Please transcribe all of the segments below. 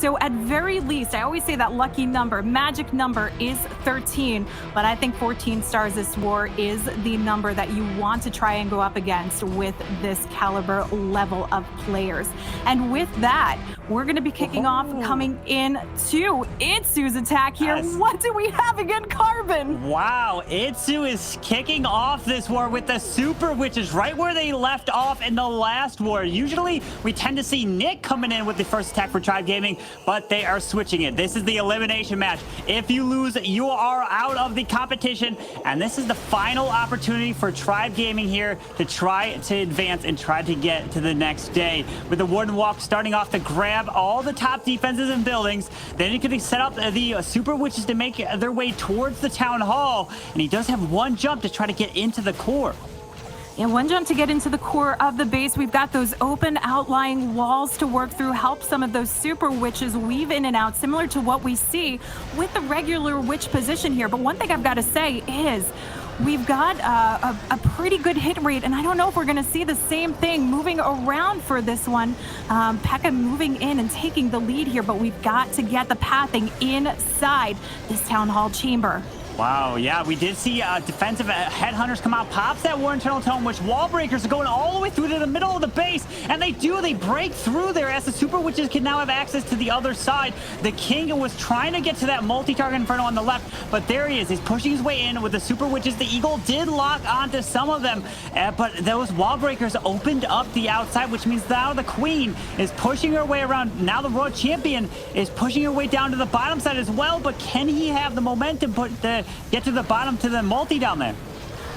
So at very least, I always say that lucky number, magic number is 13, but I think 14 stars this war is the number that you want to try and go up against with this caliber level of players. And with that, we're going to be kicking off coming in to Itsu's attack here. Yes. What do we have again, Carbon? Wow, Itsu is kicking off this war with the Super Witches right where they left off in the last war. Usually, we tend to see Nick coming in with the first attack for Tribe Gaming, but they are switching it. This is the elimination match. If you lose, you are out of the competition, and this is the final opportunity for Tribe Gaming here to try to advance and try to get to the next day. With the Warden Walk starting off to grab all the top defenses and buildings, then you can set up the Super Witches to make their way towards the Town Hall, and he does have one jump to try to get into the core. Yeah, one jump to get into the core of the base. We've got those open outlying walls to work through, help some of those super witches weave in and out, similar to what we see with the regular witch position here. But one thing I've got to say is we've got a pretty good hit rate, and I don't know if we're going to see the same thing moving around for this one. P.E.K.K.A moving in and taking the lead here, but we've got to get the pathing inside this Town Hall chamber. Wow, yeah, we did see defensive headhunters come out, pops that war internal tone, which wall breakers are going all the way through to the middle of the base, and they break through there as the Super Witches can now have access to the other side. The King was trying to get to that multi-target Inferno on the left, but there he is. He's pushing his way in with the Super Witches. The Eagle did lock onto some of them, but those wall breakers opened up the outside, which means now the Queen is pushing her way around. Now the Royal Champion is pushing her way down to the bottom side as well, but can he have the momentum to get to the bottom to the multi down there?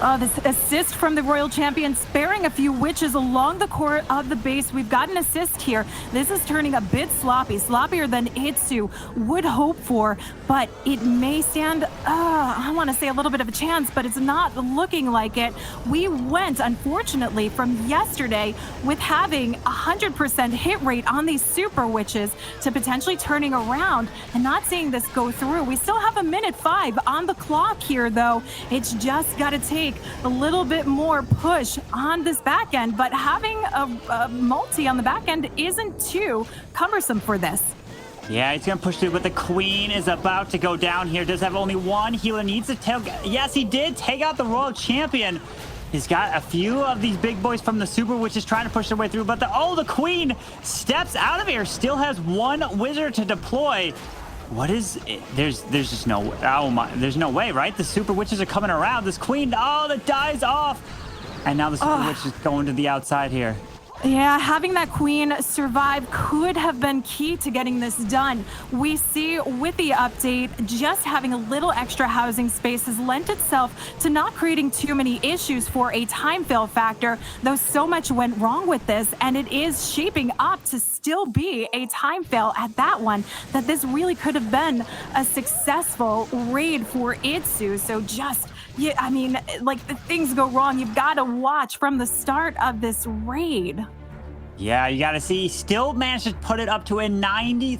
Oh, this assist from the Royal Champion, sparing a few witches along the core of the base. We've got an assist here. This is turning a bit sloppy, sloppier than Itsu would hope for, but it may stand, I want to say a little bit of a chance, but it's not looking like it. We went, unfortunately, from yesterday with having 100% hit rate on these super witches to potentially turning around and not seeing this go through. We still have 1:05 on the clock here, though. It's just got to take a little bit more push on this back end, but having a multi on the back end isn't too cumbersome for this. Yeah, he's going to push through, but the Queen is about to go down here. Does have only one healer, needs to take. Yes, he did take out the Royal Champion. He's got a few of these big boys from the Super Witches trying to push their way through, but the Queen steps out of here, still has one wizard to deploy. What is it? There's just no, oh my, there's no way, right? The Super Witches are coming around. This Queen, that dies off. And now the Super Witch is going to the outside here. Yeah, having that Queen survive could have been key to getting this done. We see with the update, just having a little extra housing space has lent itself to not creating too many issues for a time fail factor, though so much went wrong with this, and it is shaping up to still be a time fail at that one, that this really could have been a successful raid for Itsu. So just, yeah, I mean, like, if things go wrong, you've got to watch from the start of this raid. Yeah, you got to see, he still managed to put it up to a 93%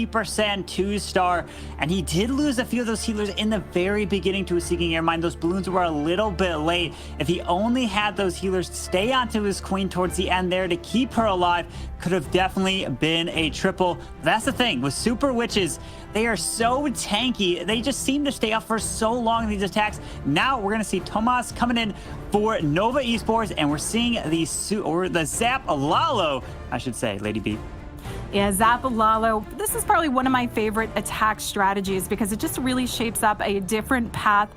2-star, and he did lose a few of those healers in the very beginning to a Seeking Airmine. Those balloons were a little bit late. If he only had those healers stay onto his Queen towards the end there to keep her alive, could have definitely been a triple. That's the thing with Super Witches. They are so tanky. They just seem to stay up for so long in these attacks. Now we're going to see Tomas coming in for Nova Esports, and we're seeing the Zap Lalo, I should say, Lady B. Yeah, Zap Lalo. This is probably one of my favorite attack strategies because it just really shapes up a different path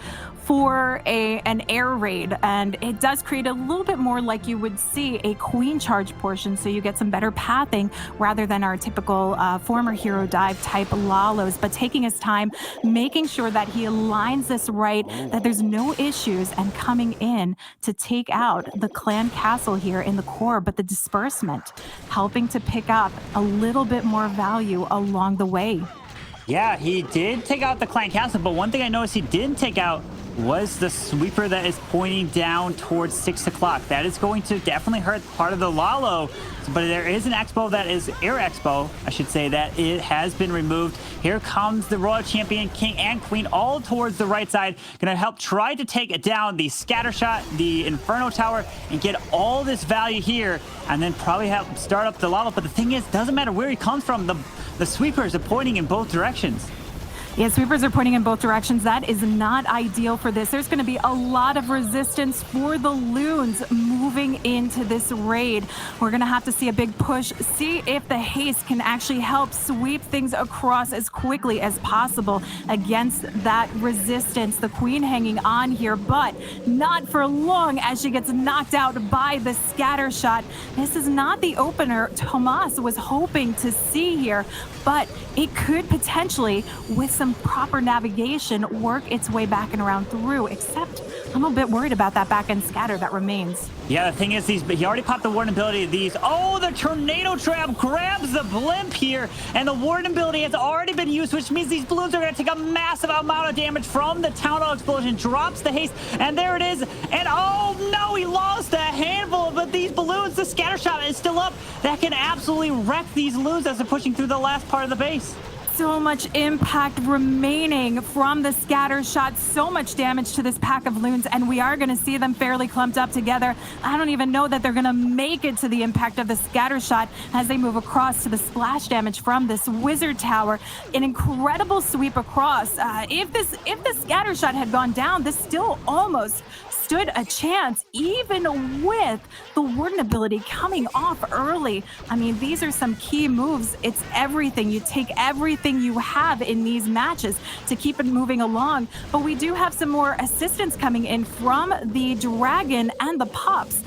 for an air raid, and it does create a little bit more like you would see a Queen charge portion, so you get some better pathing rather than our typical former hero dive type Lalos, but taking his time, making sure that he aligns this right, that there's no issues, and coming in to take out the clan castle here in the core, but the disbursement helping to pick up a little bit more value along the way. Yeah, he did take out the clan castle, but one thing I noticed he didn't take out was the sweeper that is pointing down towards 6 o'clock. That is going to definitely hurt part of the Lalo, but there is an Expo that is Air Expo, I should say, that it has been removed. Here comes the Royal Champion, King and Queen, all towards the right side. Gonna help try to take it down the Scatter Shot, the Inferno Tower, and get all this value here, and then probably have start up the lava. But the thing is, doesn't matter where he comes from, the sweepers are pointing in both directions. Yeah, sweepers are pointing in both directions. That is not ideal for this. There's going to be a lot of resistance for the Loons moving into this raid. We're going to have to see a big push, see if the haste can actually help sweep things across as quickly as possible against that resistance. The Queen hanging on here, but not for long as she gets knocked out by the Scatter Shot. This is not the opener Tomas was hoping to see here, but it could potentially, with some proper navigation, work its way back and around through, except I'm a bit worried about that back end scatter that remains. Yeah, the thing is, he already popped the Warden ability. Oh, the Tornado Trap grabs the Blimp here, and the Warden ability has already been used, which means these balloons are going to take a massive amount of damage from the Town Hall Explosion. Drops the haste, and there it is, and oh no, he lost a handful, but these balloons, the Scatter Shot is still up. That can absolutely wreck these Loons as they're pushing through the last part of the base. So much impact remaining from the Scatter Shot, so much damage to this pack of Loons, and we are going to see them fairly clumped up together. I don't even know that they're going to make it to the impact of the Scatter Shot as they move across to the splash damage from this Wizard Tower. An incredible sweep across. If the Scatter Shot had gone down, this still almost stood a chance, even with the Warden ability coming off early. I mean, these are some key moves. It's everything. You take everything you have in these matches to keep it moving along. But we do have some more assistance coming in from the Dragon and the Pups.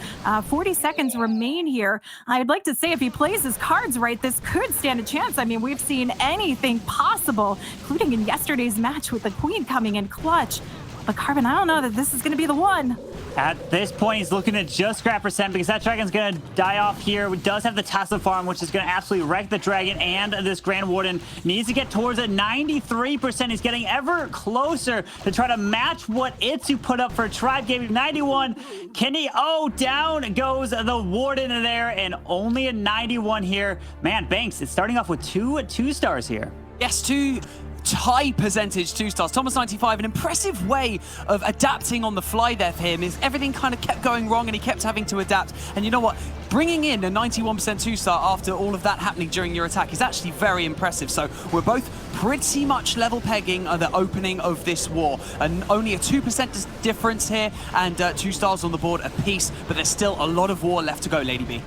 40 seconds remain here. I'd like to say if he plays his cards right, this could stand a chance. I mean, we've seen anything possible, including in yesterday's match with the Queen coming in clutch. But Carbon, I don't know that this is going to be the one. At this point, he's looking to just grab percent because that Dragon's going to die off here. It does have the Tesla farm, which is going to absolutely wreck the Dragon, and this Grand Warden needs to get towards a 93%. He's getting ever closer to try to match what Itsu put up for Tribe Gaming. 91. Can he? Oh, down goes the Warden there, and only a 91 here. Man, Banks, it's starting off with two stars here. Yes, two high percentage 2 stars. Thomas 95, an impressive way of adapting on the fly there for him. Is everything kind of kept going wrong and he kept having to adapt. And you know what? Bringing in a 91% 2-star after all of that happening during your attack is actually very impressive. So we're both pretty much level pegging at the opening of this war. And only a 2% difference here and 2 stars on the board apiece. But there's still a lot of war left to go, Lady B.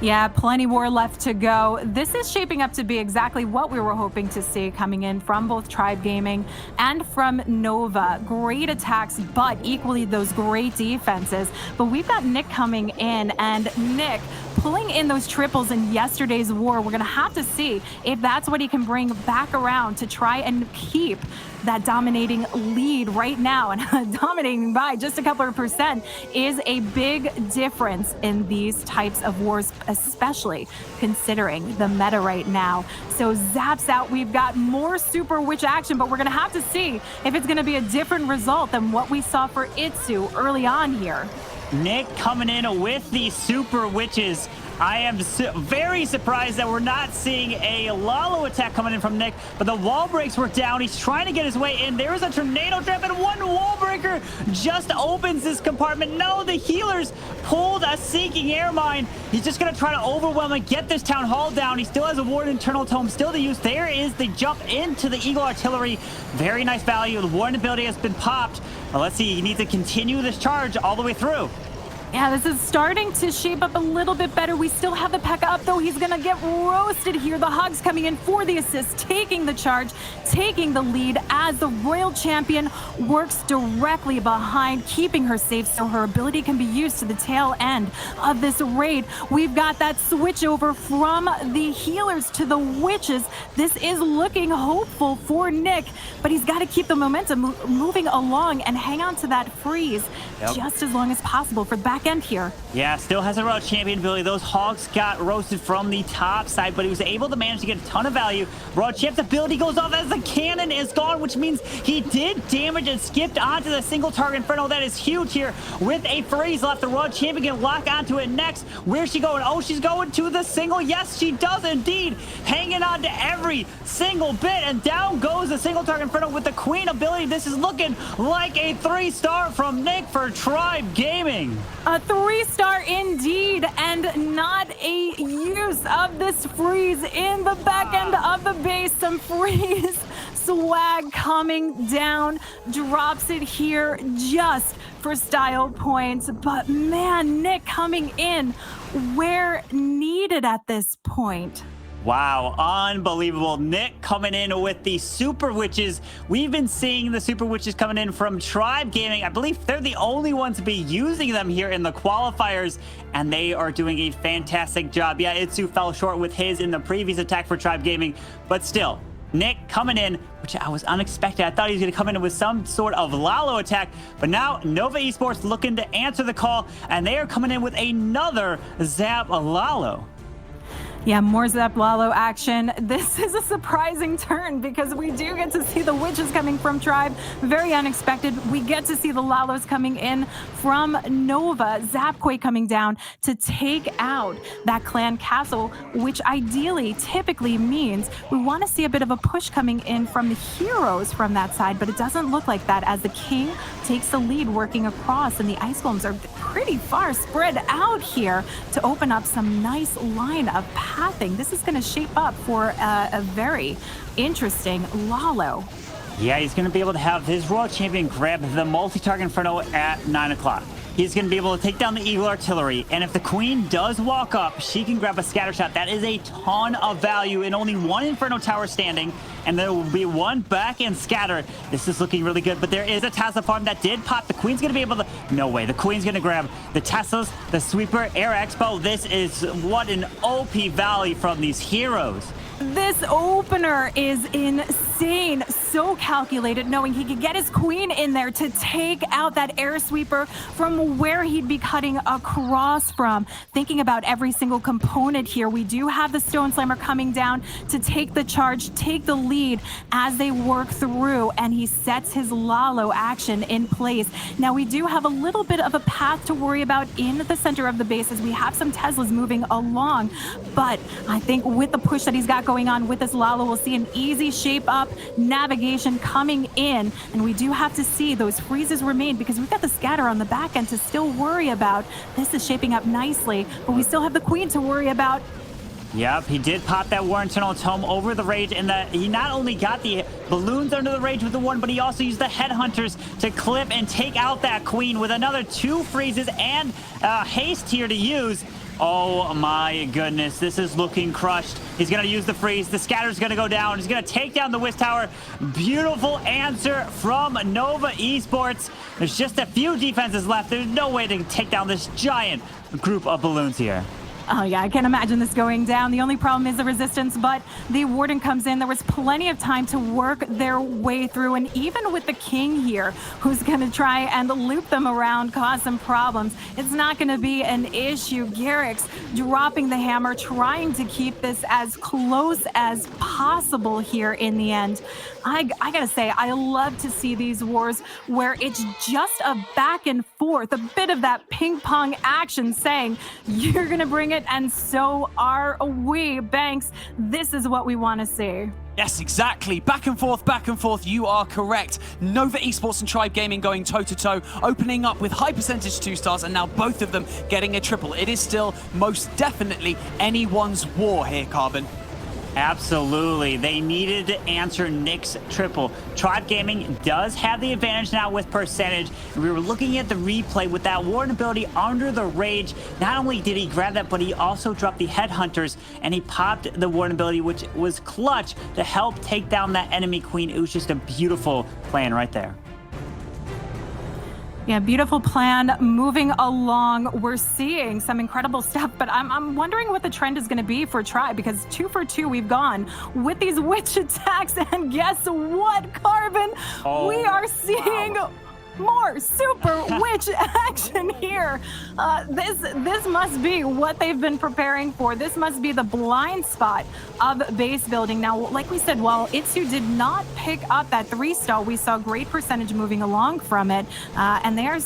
Yeah, plenty more left to go. This is shaping up to be exactly what we were hoping to see coming in from both Tribe Gaming and from Nova. Great attacks, but equally those great defenses. But we've got Nick coming in, and Nick pulling in those triples in yesterday's war. We're going to have to see if that's what he can bring back around to try and keep that dominating lead right now. And dominating by just a couple of percent is a big difference in these types of wars, especially considering the meta right now. So Zap's out. We've got more Super Witch action, but we're going to have to see if it's going to be a different result than what we saw for Itsu early on here. Nick coming in with the Super Witches. I am very surprised that we're not seeing a Lalo attack coming in from Nick, but the wall breaks were down. He's trying to get his way in. There is a Tornado Trap, and one wall breaker just opens this compartment. No, the healers pulled a Sinking Air Mine. He's just going to try to overwhelm and get this Town Hall down. He still has a Warden Internal Tome still to use. There is the jump into the Eagle Artillery. Very nice value. The Warden ability has been popped. Well, let's see. He needs to continue this charge all the way through. Yeah, this is starting to shape up a little bit better. We still have the P.E.K.K.A up, though. He's going to get roasted here. The Hogs coming in for the assist, taking the charge, taking the lead as the Royal Champion works directly behind, keeping her safe so her ability can be used to the tail end of this raid. We've got that switch over from the healers to the witches. This is looking hopeful for Nick, but he's got to keep the momentum moving along and hang on to that freeze just as long as possible for the back back end here. Yeah, still has a royal champion ability. Those hogs got roasted from the top side, but he was able to manage to get a ton of value. Royal champ's ability goes off as the cannon is gone, which means he did damage and skipped onto the single target inferno. That is huge here with a freeze left. The royal champion can lock onto it next. Where's she going? Oh, she's going to the single. Yes, she does indeed. Hanging on to every single bit, and down goes the single target inferno with the queen ability. This is looking like a 3-star from Nick for Tribe Gaming. A 3-star indeed, and not a use of this freeze in the back end of the base. Some freeze swag coming down, drops it here just for style points. But man, Nick coming in where needed at this point. Wow, unbelievable. Nick coming in with the Super Witches. We've been seeing the Super Witches coming in from Tribe Gaming. I believe they're the only ones to be using them here in the qualifiers, and they are doing a fantastic job. Yeah, Itsu fell short with his in the previous attack for Tribe Gaming, but still, Nick coming in, which I was unexpected. I thought he was going to come in with some sort of Lalo attack, but now Nova Esports looking to answer the call, and they are coming in with another Zap Lalo. Yeah, more Zap Lalo action. This is a surprising turn because we do get to see the witches coming from Tribe. Very unexpected. We get to see the Lalos coming in from Nova. Zapquake coming down to take out that clan castle, which ideally typically means we want to see a bit of a push coming in from the heroes from that side, but it doesn't look like that as the king takes the lead working across, and the ice golems are pretty far spread out here to open up some nice line of pathing. This is going to shape up for a very interesting Lalo. Yeah, he's going to be able to have his Royal Champion grab the multi-target Inferno at 9 o'clock. He's going to be able to take down the Eagle Artillery, and if the Queen does walk up, she can grab a scatter shot. That is a ton of value in only one Inferno Tower standing, and there will be one back and scatter. This is looking really good, but there is a Tesla farm that did pop. The Queen's going to be able to... No way. The Queen's going to grab the Teslas, the Sweeper, Air Expo. This is what an OP value from these heroes. This opener is insane. So calculated, knowing he could get his queen in there to take out that air sweeper from where he'd be cutting across from. Thinking about every single component here. We do have the Stone Slammer coming down to take the charge, take the lead as they work through, and he sets his Lalo action in place. Now we do have a little bit of a path to worry about in the center of the base as we have some Teslas moving along, but I think with the push that he's got going on with this Lalo, we'll see an easy shape up navigation coming in, and we do have to see those freezes remain because we've got the scatter on the back end to still worry about. This is shaping up nicely, but we still have the queen to worry about. Yep, he did pop that War Internal Tome over the rage, and he not only got the balloons under the rage with the one, but he also used the headhunters to clip and take out that queen with another 2 freezes and haste here to use. Oh my goodness, this is looking crushed. He's going to use the freeze. The scatter's going to go down. He's going to take down the Whisk Tower. Beautiful answer from Nova Esports. There's just a few defenses left. There's no way to take down this giant group of balloons here. Oh yeah, I can't imagine this going down. The only problem is the resistance, but the Warden comes in. There was plenty of time to work their way through, and even with the King here, who's going to try and loop them around, cause some problems, it's not going to be an issue. Garrick's dropping the hammer, trying to keep this as close as possible here in the end. I gotta say, I love to see these wars where it's just a back and forth, a bit of that ping pong action saying, you're gonna bring it, and so are we. Banks, this is what we want to see. Yes, exactly. Back and forth, you are correct. Nova Esports and Tribe Gaming going toe-to-toe, opening up with high percentage 2-stars, and now both of them getting a triple. It is still most definitely anyone's war here, Carbon. Absolutely. They needed to answer Nick's triple. Tribe Gaming does have the advantage now with percentage. We were looking at the replay with that Warden ability under the rage. Not only did he grab that, but he also dropped the headhunters, and he popped the Warden ability, which was clutch to help take down that enemy queen. It was just a beautiful plan right there. Yeah, beautiful plan moving along. We're seeing some incredible stuff, but I'm wondering what the trend is going to be for Tribe, because 2 for 2 we've gone with these witch attacks, and guess what, Carbon? Oh, we are seeing... wow. more Super Witch action here. This must be what they've been preparing for. This must be the blind spot of base building. Now, like we said, while Itsu did not pick up that 3-star, we saw great percentage moving along from it, and they are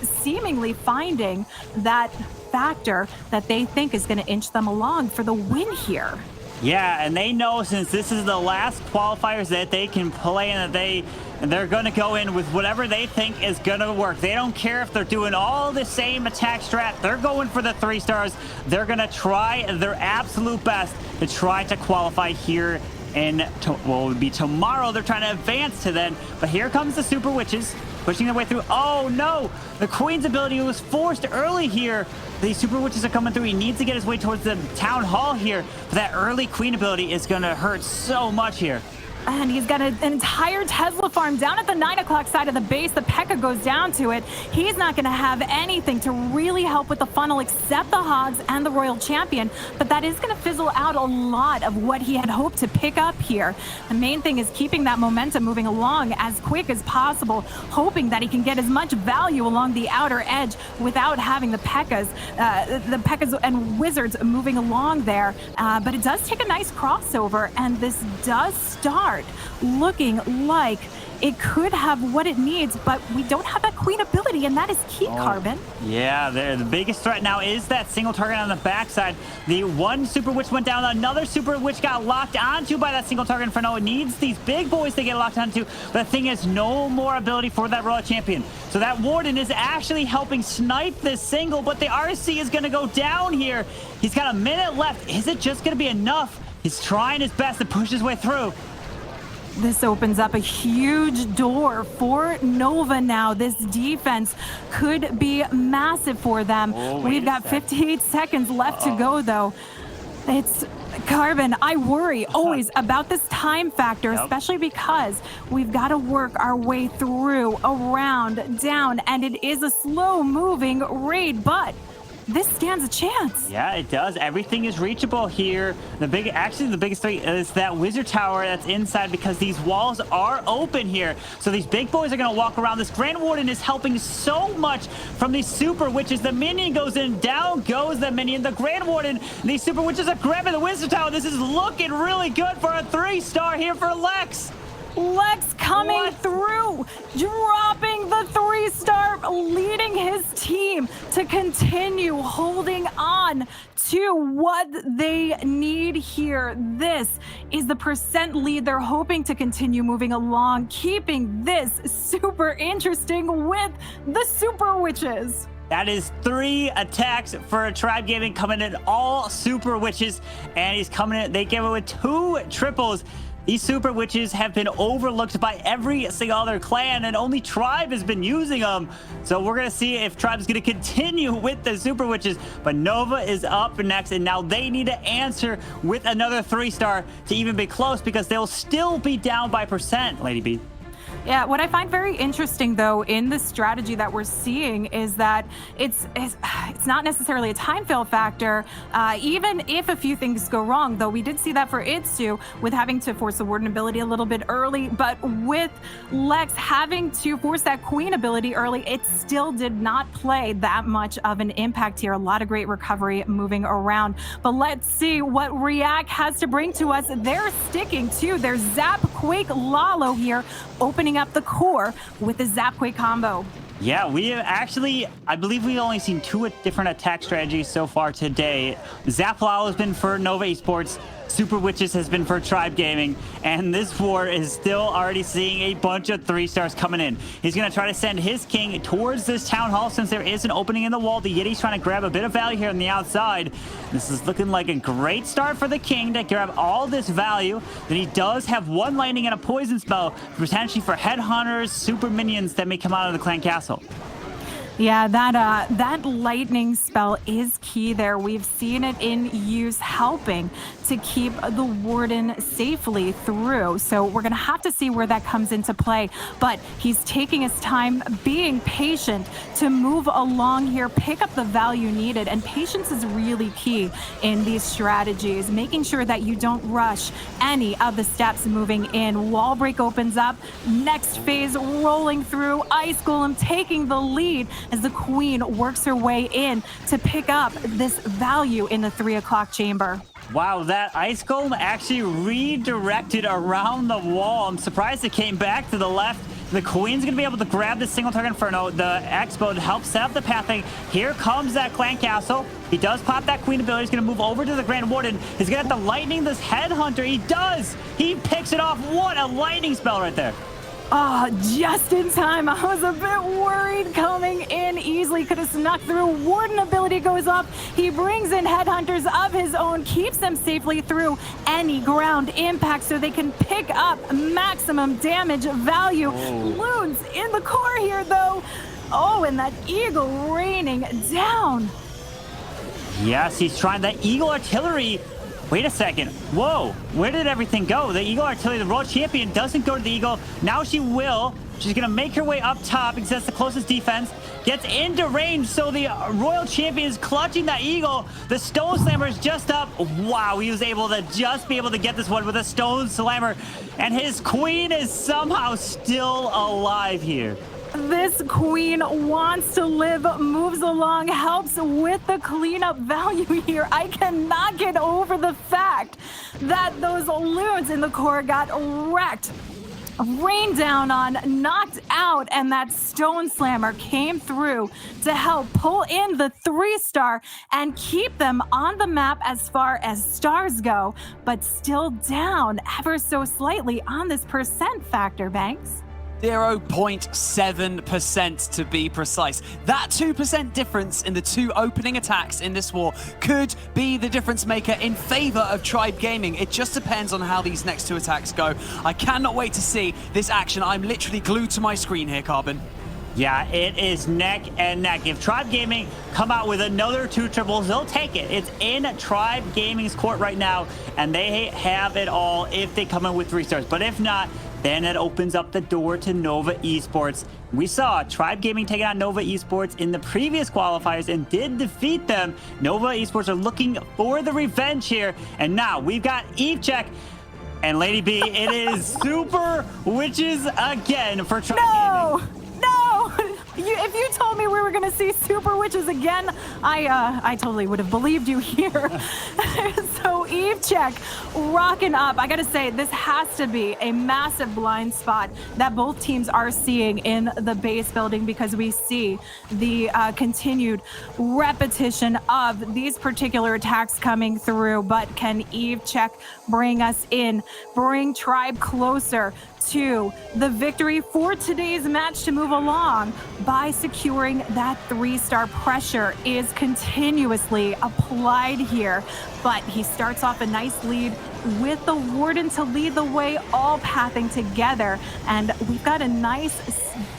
seemingly finding that factor that they think is going to inch them along for the win here. Yeah, and they know since this is the last qualifiers that they can play and that they're going to go in with whatever they think is going to work. They don't care if they're doing all the same attack strat. They're going for the 3 stars. They're going to try their absolute best to try to qualify here in, well, it would be tomorrow. They're trying to advance to then, but here comes the Super Witches pushing their way through. Oh no, the Queen's ability was forced early here. The Super Witches are coming through. He needs to get his way towards the town hall here, but that early Queen ability is going to hurt so much here. And he's got an entire Tesla farm down at the 9 o'clock side of the base. The P.E.K.K.A goes down to it. He's not going to have anything to really help with the funnel except the Hogs and the Royal Champion. But that is going to fizzle out a lot of what he had hoped to pick up here. The main thing is keeping that momentum moving along as quick as possible, hoping that he can get as much value along the outer edge without having the P.E.K.K.As and Wizards moving along there. But it does take a nice crossover, and this does start looking like it could have what it needs, but we don't have that Queen ability, and that is key, Carbon. Yeah, the biggest threat now is that single target on the backside. The one Super Witch went down, another Super Witch got locked onto by that single target Inferno. It needs these big boys to get locked onto, but the thing is, no more ability for that Royal Champion. So that Warden is actually helping snipe this single, but the RC is going to go down here. He's got a minute left. Is it just going to be enough? He's trying his best to push his way through. This opens up a huge door for Nova now. This defense could be massive for them. We've got 58 seconds left to go, though. It's Carbon. I worry always about this time factor, especially because we've got to work our way through, around, down, and it is a slow-moving raid, but this stands a chance. Yeah, it does. Everything is reachable here. Actually, the biggest threat is that wizard tower that's inside because these walls are open here. So these big boys are going to walk around. This Grand Warden is helping so much from these Super Witches. The minion goes in, down goes the minion. The Grand Warden, these Super Witches are grabbing the wizard tower. This is looking really good for a 3-star here for Lex. Lex coming through, dropping the 3-star, leading his team to continue holding on to what they need here. This is the percent lead they're hoping to continue moving along, keeping this super interesting with the Super Witches. That is 3 attacks for Tribe Gaming coming in, all Super Witches, and he's coming in. They came in with 2 triples. These Super Witches have been overlooked by every single other clan, and only Tribe has been using them. So we're going to see if Tribe is going to continue with the Super Witches. But Nova is up next, and now they need to answer with another 3-star to even be close, because they'll still be down by percent, Lady B. Yeah, what I find very interesting, though, in the strategy that we're seeing is that it's not necessarily a time fail factor, even if a few things go wrong, though we did see that for Itsu with having to force the Warden ability a little bit early, but with Lex having to force that Queen ability early, it still did not play that much of an impact here. A lot of great recovery moving around. But let's see what React has to bring to us. They're sticking to their Zap Quake Lalo here, opening up the core with the Zap Quake combo. Yeah, we have actually, I believe we've only seen 2 different attack strategies so far today. Zap Lalo has been for Nova Esports, Super Witches has been for Tribe Gaming, and this war is still already seeing a bunch of 3-stars coming in. He's going to try to send his king towards this town hall since there is an opening in the wall. The Yeti's trying to grab a bit of value here on the outside. This is looking like a great start for the king to grab all this value. Then he does have 1 lightning and a poison spell, potentially for headhunters, super minions that may come out of the clan castle. Yeah, that lightning spell is key there. We've seen it in use, helping to keep the warden safely through. So we're gonna have to see where that comes into play. But he's taking his time, being patient to move along here, pick up the value needed. And patience is really key in these strategies, making sure that you don't rush any of the steps moving in. Wall break opens up, next phase rolling through, Ice Golem taking the lead as the queen works her way in to pick up this value in the 3 o'clock chamber. Wow, that Ice Golem actually redirected around the wall. I'm surprised it came back to the left. The Queen's going to be able to grab this single target Inferno. The Expo to help set up the pathing. Here comes that Clan Castle. He does pop that Queen ability. He's going to move over to the Grand Warden. He's going to have to lightning this Headhunter. He does! He picks it off. What a lightning spell right there. Oh, just in time. I was a bit worried coming in easily. Could have snuck through. Warden ability goes up. He brings in Headhunters of his own, keeps them safely through any ground impact so they can pick up maximum damage value. Loons in the core here, though. Oh, and that Eagle raining down. Yes, he's trying that Eagle Artillery. Wait a second. Whoa, where did everything go? The Eagle Artillery, the World Champion, doesn't go to the Eagle. Now she will. She's going to make her way up top because that's the closest defense. Gets into range, so the Royal Champion is clutching that Eagle. The Stone Slammer is just up. Wow, he was able to just be able to get this one with a Stone Slammer. And his Queen is somehow still alive here. This queen wants to live, moves along, helps with the cleanup value here. I cannot get over the fact that those loons in the core got wrecked, rained down on, knocked out, and that Stone Slammer came through to help pull in the 3-star and keep them on the map as far as stars go, but still down ever so slightly on this percent factor, Banks. 0.7% to be precise. That 2% difference in the two opening attacks in this war could be the difference maker in favor of Tribe Gaming. It just depends on how these next two attacks go. I cannot wait to see this action. I'm literally glued to my screen here, Carbon. Yeah, it is neck and neck. If Tribe Gaming come out with another 2 triples, they'll take it. It's in Tribe Gaming's court right now, and they have it all if they come in with 3 stars. But if not, then it opens up the door to Nova Esports. We saw Tribe Gaming taking on Nova Esports in the previous qualifiers and did defeat them. Nova Esports are looking for the revenge here. And now we've got EveCheck and Lady B. It is Super Witches again for Tribe Gaming. No! If you told me we were going to see Super Witches again, I totally would have believed you here. So EveCheck rocking up. I got to say, this has to be a massive blind spot that both teams are seeing in the base building because we see the continued repetition of these particular attacks coming through. But can EveCheck bring us in, bring Tribe closer to the victory for today's match to move along by securing that 3-star? Pressure is continuously applied here, but he starts off a nice lead with the Warden to lead the way, all pathing together, and we've got a nice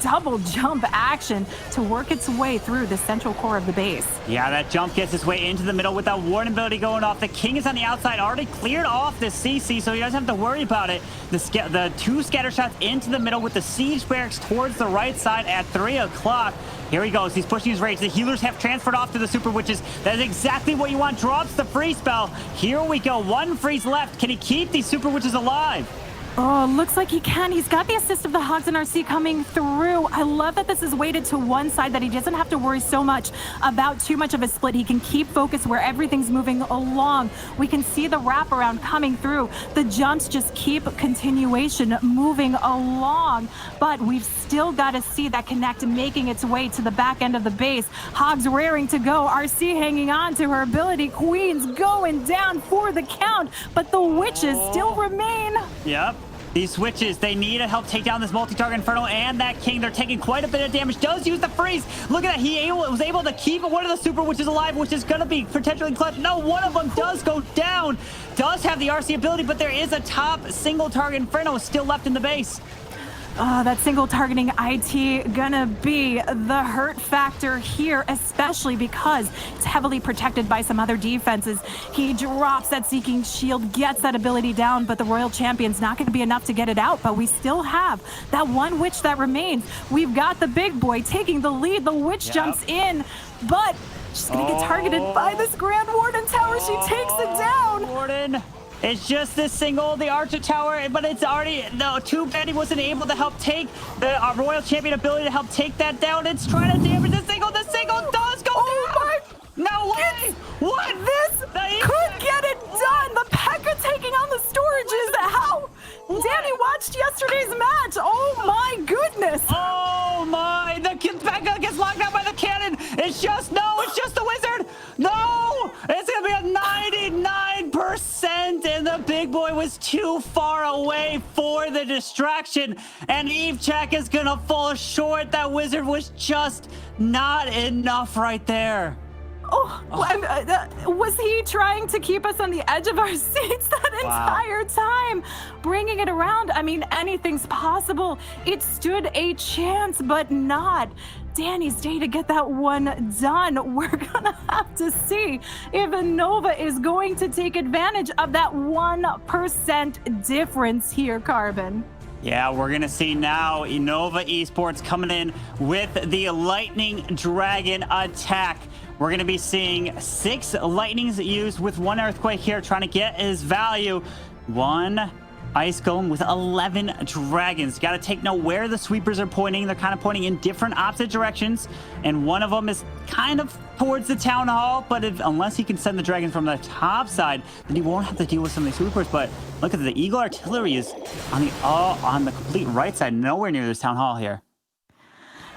double jump action to work its way through the central core of the base. Yeah, that jump gets its way into the middle with that Warden ability going off. The King is on the outside, already cleared off the CC, so he doesn't have to worry about it. The 2 scatter shots into the middle with the Siege Barracks towards the right side at 3 o'clock. Here he goes. He's pushing his rage. The healers have transferred off to the Super Witches. That is exactly what you want. Drops the freeze spell. Here we go. 1 freeze left. Can he keep these Super Witches alive? Oh, looks like he can. He's got the assist of the Hogs and RC coming through. I love that this is weighted to one side, that he doesn't have to worry so much about too much of a split. He can keep focus where everything's moving along. We can see the wraparound coming through. The jumps just keep continuation moving along. But we've still got to see that connect making its way to the back end of the base. Hogs raring to go. RC hanging on to her ability. Queen's going down for the count, but the Witches still remain. Yep. These switches, they need to help take down this multi-target Inferno and that King. They're taking quite a bit of damage. Does use the freeze. Look at that. He was able to keep one of the Super Witches alive, which is going to be potentially clutch. No, one of them does go down. Does have the RC ability, but there is a top single target Inferno still left in the base. Oh, that single targeting IT gonna be the hurt factor here, especially because it's heavily protected by some other defenses. He drops that Seeking Shield, gets that ability down, but the Royal Champion's not gonna be enough to get it out, but we still have that one Witch that remains. We've got the big boy taking the lead. The Witch jumps in, but she's gonna get targeted by this Grand Warden Tower. She takes it down. Warden. It's just this single, the Archer Tower, but it's already, no, too bad he wasn't able to help take the Royal Champion ability to help take that down. It's trying to damage the single does go down. No way! What? This could get it done. The P.E.K.K.A taking on the storages. How? Danny watched yesterday's match. Oh my goodness. Oh my, the P.E.K.K.A gets locked out by the cannon. It's just the Wizard. No, it's gonna be a 99%, and the big boy was too far away for the distraction, and Evecheck is gonna fall short. That Wizard was just not enough right there. Was he trying to keep us on the edge of our seats that entire time? Bringing it around, I mean, anything's possible. It stood a chance, but not Danny's day to get that one done. We're gonna have to see if Nova is going to take advantage of that 1% difference here, Carbon. Yeah, we're going to see now Nova Esports coming in with the Lightning Dragon attack. We're going to be seeing 6 lightnings used with 1 earthquake here, trying to get his value. 1 ice golem with 11 dragons. Got to take note where the sweepers are pointing. They're kind of pointing in different opposite directions, and one of them is kind of towards the town hall, but unless he can send the dragons from the top side, then he won't have to deal with some of these sweepers. But look at the Eagle Artillery is on the complete right side, nowhere near this town hall here.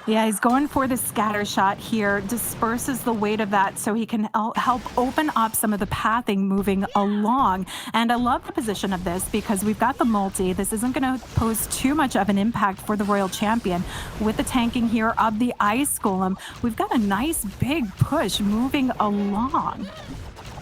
Yeah, he's going for the scatter shot here, disperses the weight of that so he can help open up some of the pathing moving along. And I love the position of this because we've got the multi. This isn't going to pose too much of an impact for the Royal Champion. With the tanking here of the Ice Golem, we've got a nice big push moving along.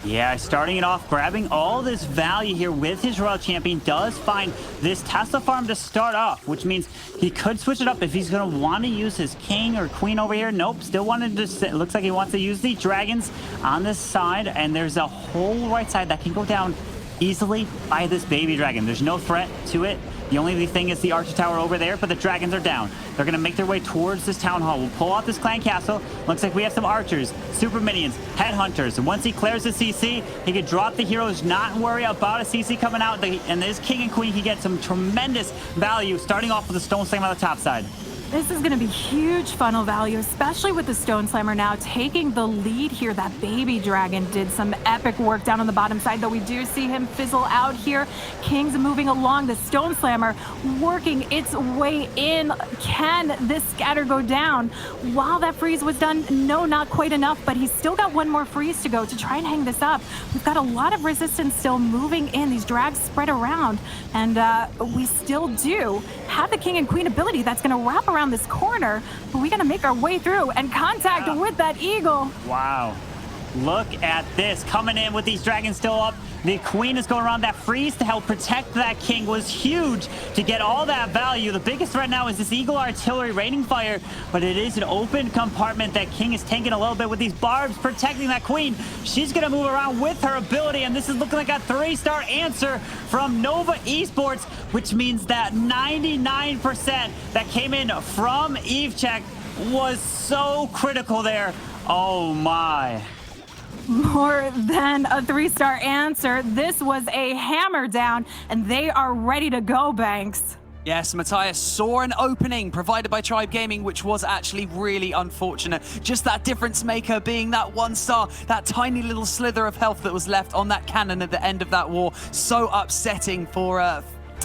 Yeah, starting it off, grabbing all this value here with his Royal Champion, does find this Tesla farm to start off, which means he could switch it up if he's going to want to use his king or queen over here. Nope, still wanted to, it looks like he wants to use the dragons on this side, and there's a whole right side that can go down easily by this baby dragon. There's no threat to it. The only thing is the Archer Tower over there, but the dragons are down. They're going to make their way towards this town hall. We'll pull out this clan castle. Looks like we have some archers, super minions, headhunters. And once he clears the CC, he can drop the heroes, not worry about a CC coming out. And this king and queen can get some tremendous value, starting off with a stone slam on the top side. This is going to be huge funnel value, especially with the Stone Slammer now taking the lead here. That baby dragon did some epic work down on the bottom side, though we do see him fizzle out here. King's moving along. The Stone Slammer working its way in. Can this scatter go down? While that freeze was done, no, not quite enough, but he's still got one more freeze to go to try and hang this up. We've got a lot of resistance still moving in. These drags spread around, and we still do have the King and Queen ability that's going to wrap around this corner, but we got to make our way through and contact with that eagle. Wow. Look at this, coming in with these dragons still up. The queen is going around. That freeze to help protect that king was huge to get all that value. The biggest threat now is this Eagle Artillery raining fire, but it is an open compartment that king is tanking a little bit with these barbs protecting that queen. She's going to move around with her ability, and this is looking like a 3-star answer from Nova Esports, which means that 99% that came in from Evecheck was so critical there. Oh my. More than a 3-star answer. This was a hammer down, and they are ready to go, Banks. Yes, Matthias saw an opening provided by Tribe Gaming, which was actually really unfortunate. Just that difference maker being that 1-star, that tiny little slither of health that was left on that cannon at the end of that war. So upsetting for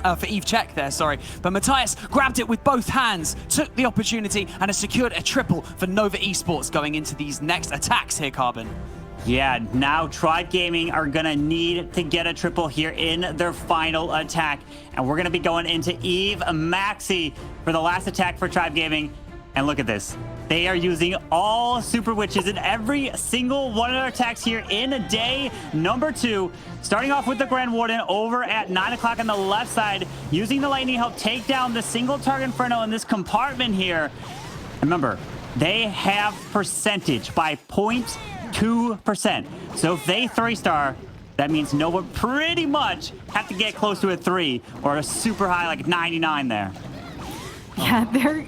Evecheck there, sorry. But Matthias grabbed it with both hands, took the opportunity, and has secured a triple for Nova Esports going into these next attacks here, Carbon. Yeah, now Tribe Gaming are going to need to get a triple here in their final attack. And we're going to be going into Eve Maxi for the last attack for Tribe Gaming. And look at this. They are using all Super Witches in every single one of their attacks here in day number 2. Starting off with the Grand Warden over at 9 o'clock on the left side, using the Lightning help take down the single target Inferno in this compartment here. Remember, they have percentage by 0.2%. So if they 3-star, that means Nova pretty much have to get close to a 3 or a super high like 99 there. Yeah, they're...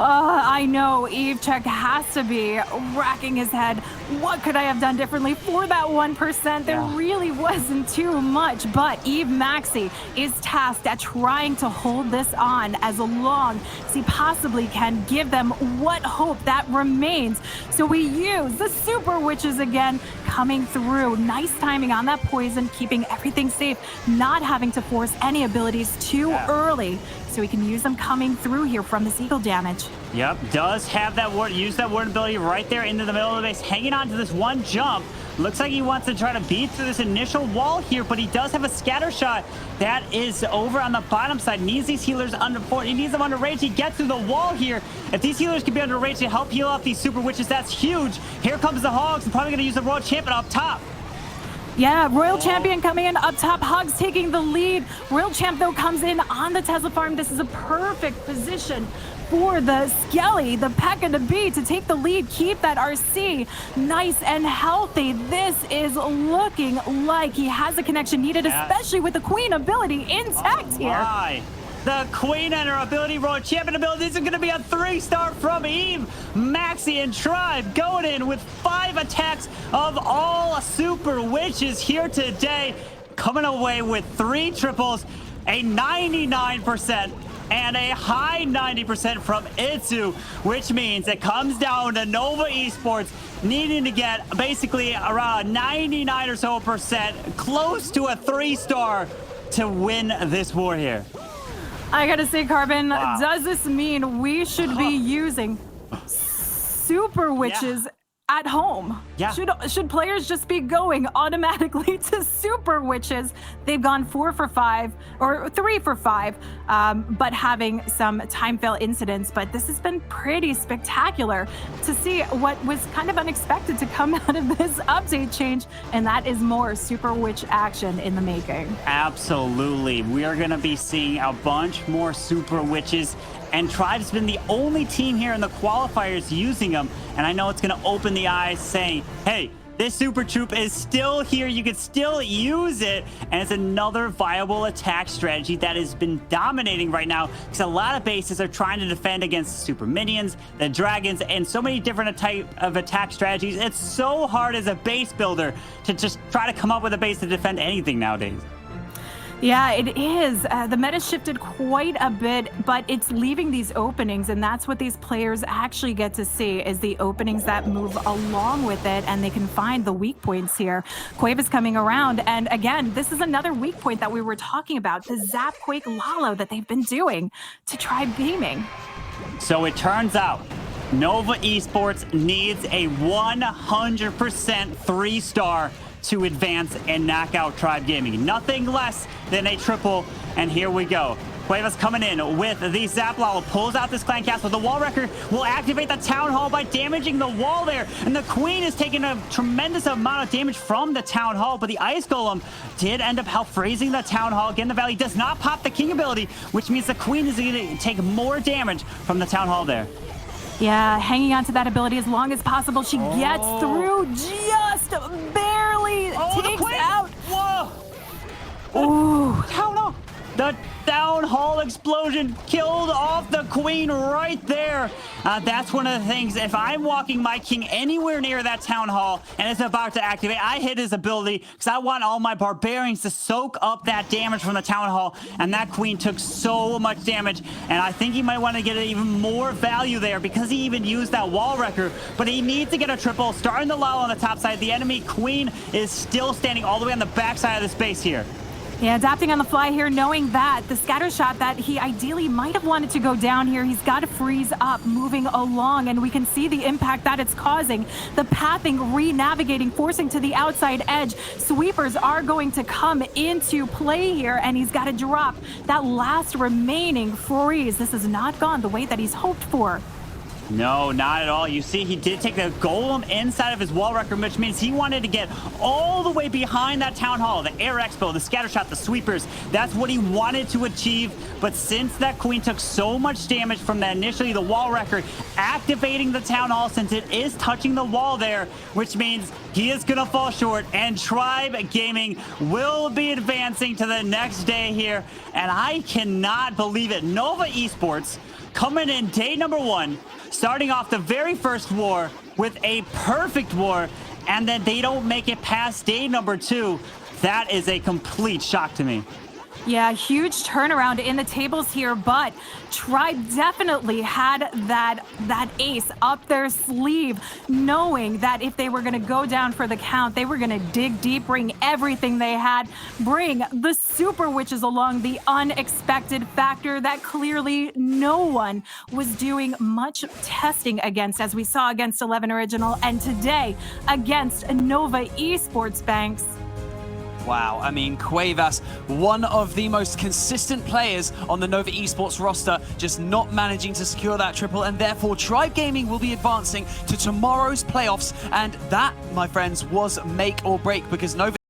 I know Evechek has to be racking his head. What could I have done differently for that 1%? There really wasn't too much, but Eve Maxi is tasked at trying to hold this on as long as he possibly can, give them what hope that remains. So we use the Super Witches again, coming through. Nice timing on that poison, keeping everything safe, not having to force any abilities too early. So we can use them coming through here from this eagle damage. Yep, does have that ward, use that ward ability right there into the middle of the base, hanging on to this one jump. Looks like he wants to try to beat through this initial wall here, but he does have a scatter shot that is over on the bottom side. Needs these healers under, he needs them under range. He gets through the wall here. If these healers can be under range to help heal off these Super Witches, that's huge. Here comes the Hogs. I'm probably going to use the Royal Champion up top. Yeah, Royal Champion coming in up top. Hogs taking the lead. Royal Champ, though, comes in on the Tesla farm. This is a perfect position for the Skelly, the P.E.K.K.A to be, to take the lead, keep that RC nice and healthy. This is looking like he has the connection needed, especially with the Queen ability intact here. The Queen and her ability, Royal Champion ability. This is going to be a 3-star from Eve. Maxi and Tribe going in with 5 attacks of all Super Witches here today. Coming away with 3 triples, a 99%, and a high 90% from Itsu, which means it comes down to Nova Esports needing to get basically around 99 or so %, close to a 3-star to win this war here. I gotta say, Carbon, does this mean we should be using Super Witches at home? Should players just be going automatically to Super Witches? They've gone 4 for 5 or 3 for 5, but having some time fail incidents. But this has been pretty spectacular to see what was kind of unexpected to come out of this update change, and that is more Super Witch action in the making. Absolutely. We are going to be seeing a bunch more Super Witches, and Tribe's been the only team here in the qualifiers using them. And I know it's going to open the eyes saying, hey, this Super Troop is still here. You can still use it. And it's another viable attack strategy that has been dominating right now, because a lot of bases are trying to defend against Super Minions, the Dragons, and so many different type of attack strategies. It's so hard as a base builder to just try to come up with a base to defend anything nowadays. Yeah, it is. The meta shifted quite a bit, but it's leaving these openings, and that's what these players actually get to see, is the openings that move along with it, and they can find the weak points here. Quave is coming around, and again, this is another weak point that we were talking about, the Zap Quake Lalo that they've been doing to try beaming. So it turns out Nova Esports needs a 100% 3-star to advance and knock out Tribe Gaming. Nothing less than a triple, and here we go. Cuevas coming in with the Zap Lalo, pulls out this Clan Castle. The Wall Wrecker will activate the Town Hall by damaging the wall there, and the Queen is taking a tremendous amount of damage from the Town Hall, but the Ice Golem did end up help freezing the Town Hall. Again, the Valley does not pop the King ability, which means the Queen is going to take more damage from the Town Hall there. Yeah, hanging on to that ability as long as possible. She gets through just barely. Takes out. Whoa! Ooh. Town Hall. The Town Hall explosion killed off the Queen right there. That's one of the things. If I'm walking my King anywhere near that Town Hall and it's about to activate, I hit his ability because I want all my Barbarians to soak up that damage from the Town Hall. And that Queen took so much damage. And I think he might want to get even more value there because he even used that Wall Wrecker. But he needs to get a triple. Starting the Lalo on the top side. The enemy Queen is still standing all the way on the back side of the space here. Yeah, adapting on the fly here, knowing that the scatter shot that he ideally might have wanted to go down here, he's got to freeze up, moving along, and we can see the impact that it's causing. The pathing, re-navigating, forcing to the outside edge. Sweepers are going to come into play here, and he's got to drop that last remaining freeze. This has not gone the way that he's hoped for. No, not at all. You see, he did take the golem inside of his wall record, which means he wanted to get all the way behind that town hall, the air expo, the scatter shot, the sweepers. That's what he wanted to achieve. But since that queen took so much damage from that initially the wall record, activating the town hall, since it is touching the wall there, which means he is gonna fall short, and Tribe Gaming will be advancing to the next day here. And I cannot believe it. Nova Esports coming in day number 1, starting off the very first war with a perfect war, and then they don't make it past day number 2. That is a complete shock to me. Yeah, huge turnaround in the tables here, but Tribe definitely had that ace up their sleeve, knowing that if they were going to go down for the count, they were going to dig deep, bring everything they had, bring the super witches along, the unexpected factor that clearly no one was doing much testing against, as we saw against 11 Original, and today against Nova Esports. Banks. Wow, I mean, Cuevas, one of the most consistent players on the Nova Esports roster, just not managing to secure that triple, and therefore Tribe Gaming will be advancing to tomorrow's playoffs, and that, my friends, was make or break, because Nova